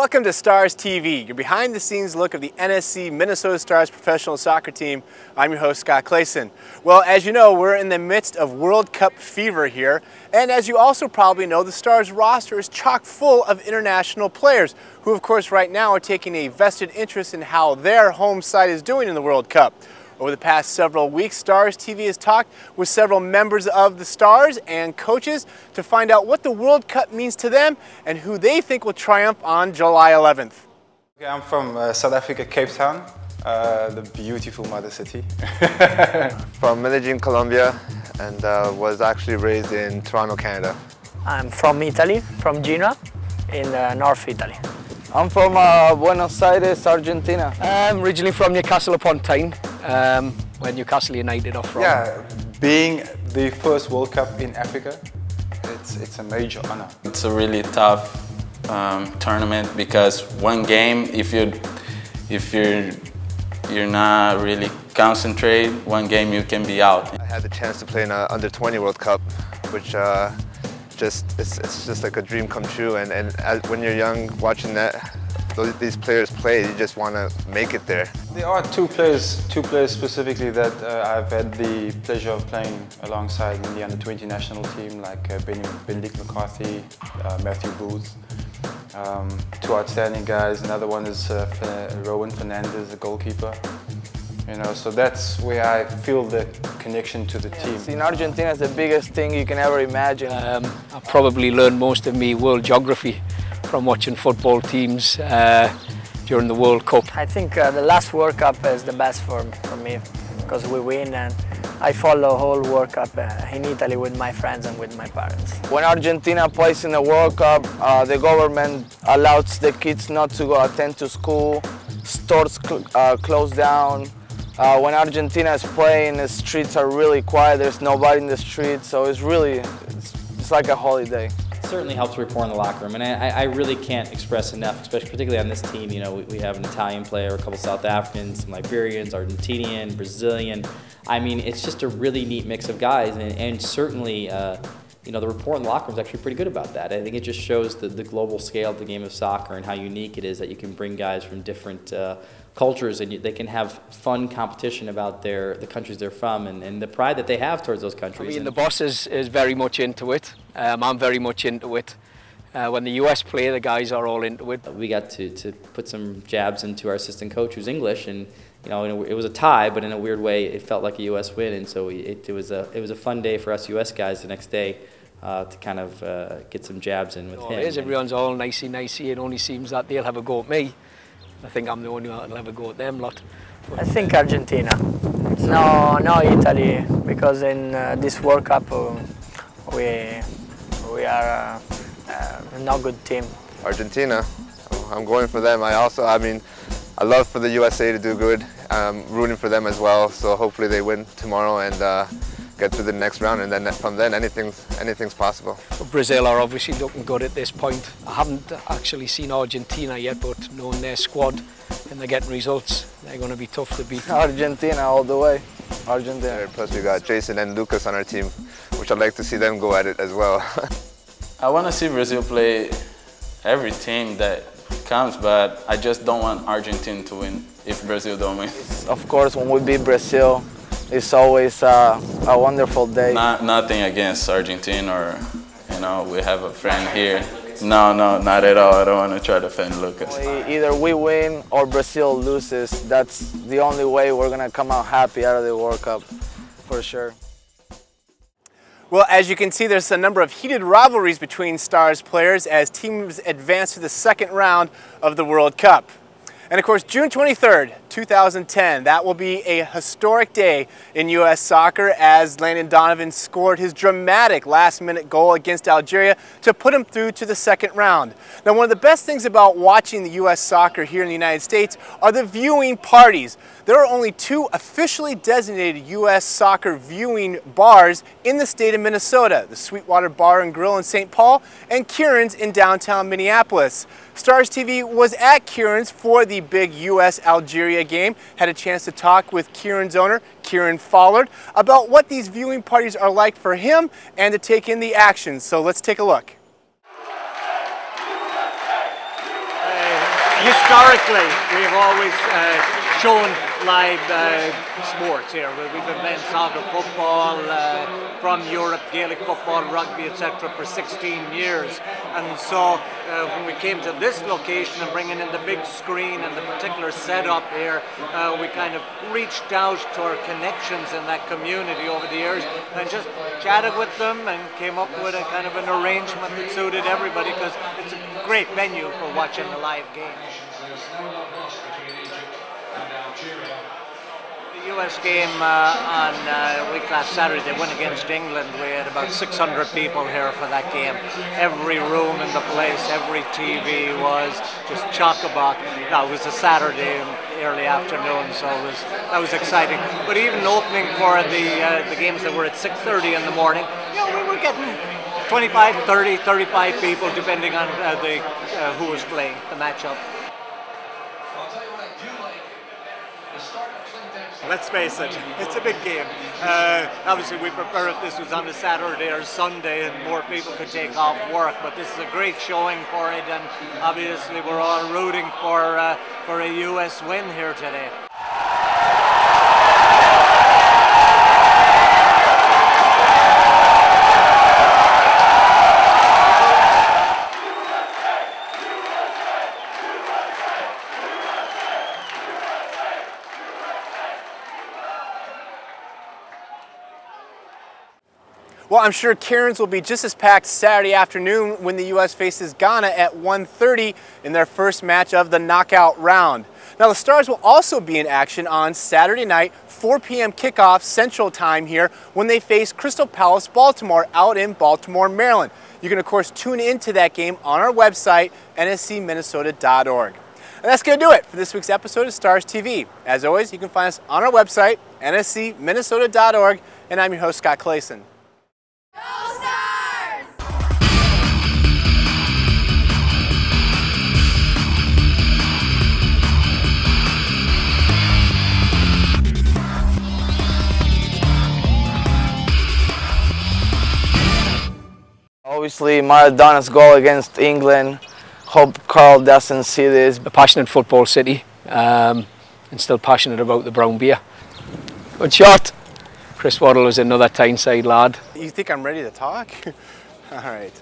Welcome to Stars TV, your behind-the-scenes look of the NSC Minnesota Stars professional soccer team. I'm your host, Scott Clayson. Well, as you know, we're in the midst of World Cup fever here, and as you also probably know, the Stars roster is chock full of international players, who of course right now are taking a vested interest in how their home side is doing in the World Cup. Over the past several weeks, Stars TV has talked with several members of the Stars and coaches to find out what the World Cup means to them and who they think will triumph on July 11th. Okay, I'm from South Africa, Cape Town, the beautiful mother city. From Medellin, Colombia, and was actually raised in Toronto, Canada. I'm from Italy, from Genoa, in North Italy. I'm from Buenos Aires, Argentina. I'm originally from Newcastle upon Tyne, where Newcastle United are from. Yeah, being the first World Cup in Africa, it's a major honor. It's a really tough tournament because one game, if you're not really concentrate, one game you can be out. I had the chance to play in an under-20 World Cup, which it's just like a dream come true. And when you're young, watching these players play, you just want to make it there. There are two players specifically that I've had the pleasure of playing alongside in the under-20 national team, like Benedict McCarthy, Matthew Booth. Two outstanding guys. Another one is Rowan Fernandez, the goalkeeper. You know, so that's where I feel the connection to the team. In Argentina, it's the biggest thing you can ever imagine. I probably learned most of me world geography from watching football teams during the World Cup. I think the last World Cup is the best for me because we win, and I follow whole World Cup in Italy with my friends and with my parents. When Argentina plays in the World Cup, the government allows the kids not to go attend to school, stores close down. When Argentina is playing, the streets are really quiet, there's nobody in the streets, so it's like a holiday. It certainly helps rapport in the locker room, and I really can't express enough, particularly on this team. You know, we have an Italian player, a couple South Africans, some Liberians, Argentinian, Brazilian. I mean, it's just a really neat mix of guys, and certainly, you know, the rapport in the locker room is actually pretty good about that. I think it just shows the global scale of the game of soccer and how unique it is that you can bring guys from different cultures and they can have fun competition about the countries they're from and the pride that they have towards those countries. I mean, the boss is very much into it. I'm very much into it. When the US play, the guys are all into it. We got to put some jabs into our assistant coach who's English, and you know, it was a tie, but in a weird way it felt like a US win, and so it was a fun day for us US guys the next day to kind of get some jabs in with him. It is. Everyone's all nicey. It only seems that they'll have a go at me. I think I'm the only one that'll have a go at them lot. I think Argentina. No Italy, because in this World Cup we are not a good team. Argentina, I'm going for them. I mean, I love for the USA to do good. I'm rooting for them as well, so hopefully they win tomorrow and get to the next round, and then from then anything's possible. Brazil are obviously looking good at this point. I haven't actually seen Argentina yet, but knowing their squad and they're getting results, they're going to be tough to beat. Argentina all the way. Argentina. Plus we got Jason and Lucas on our team, which I'd like to see them go at it as well. I want to see Brazil play every team that comes, but I just don't want Argentina to win if Brazil don't win. Of course, when we beat Brazil, it's always a wonderful day. Nothing against Argentina, or, you know, we have a friend here. No, not at all. I don't want to try to offend Lucas. Either we win or Brazil loses. That's the only way we're going to come out happy out of the World Cup, for sure. Well, as you can see, there's a number of heated rivalries between Stars players as teams advance to the second round of the World Cup. And of course, June 23rd, 2010, that will be a historic day in U.S. soccer as Landon Donovan scored his dramatic last-minute goal against Algeria to put him through to the second round. Now, one of the best things about watching the U.S. soccer here in the United States are the viewing parties. There are only 2 officially designated U.S. soccer viewing bars in the state of Minnesota, the Sweetwater Bar and Grill in St. Paul and Kieran's in downtown Minneapolis. Stars TV was at Kieran's for the big U.S.-Algeria game, had a chance to talk with Kieran's owner, Kieran Follard, about what these viewing parties are like for him and to take in the action. So let's take a look. Hey, Historically, we've always shown live sports here. We've been playing soccer, football, from Europe, Gaelic football, rugby, etc. for 16 years. And so when we came to this location and bringing in the big screen and the particular setup here, we kind of reached out to our connections in that community over the years and just chatted with them and came up with a kind of an arrangement that suited everybody, because it's a great venue for watching the live game. The US game on week last Saturday, they won against England. We had about 600 people here for that game. Every room in the place, every TV was just chock-a-block. Now, it was a Saturday in the early afternoon, so that was exciting. But even opening for the games that were at 6:30 in the morning, you know, we were getting 25, 30, 35 people, depending on who was playing the matchup. Let's face it, it's a big game. Obviously, we prefer if this was on a Saturday or Sunday and more people could take off work, but this is a great showing for it, and obviously we're all rooting for a US win here today. Well, I'm sure Kieran's will be just as packed Saturday afternoon when the U.S. faces Ghana at 1:30 in their first match of the knockout round. Now, the Stars will also be in action on Saturday night, 4 p.m. kickoff Central Time here when they face Crystal Palace Baltimore out in Baltimore, Maryland. You can, of course, tune into that game on our website, nscminnesota.org. And that's going to do it for this week's episode of Stars TV. As always, you can find us on our website, nscminnesota.org, and I'm your host, Scott Clayson. Obviously, Maradona's goal against England. Hope Carl doesn't see this. A passionate football city, and still passionate about the brown beer. Good shot. Chris Waddle was another Tyneside lad. You think I'm ready to talk? All right.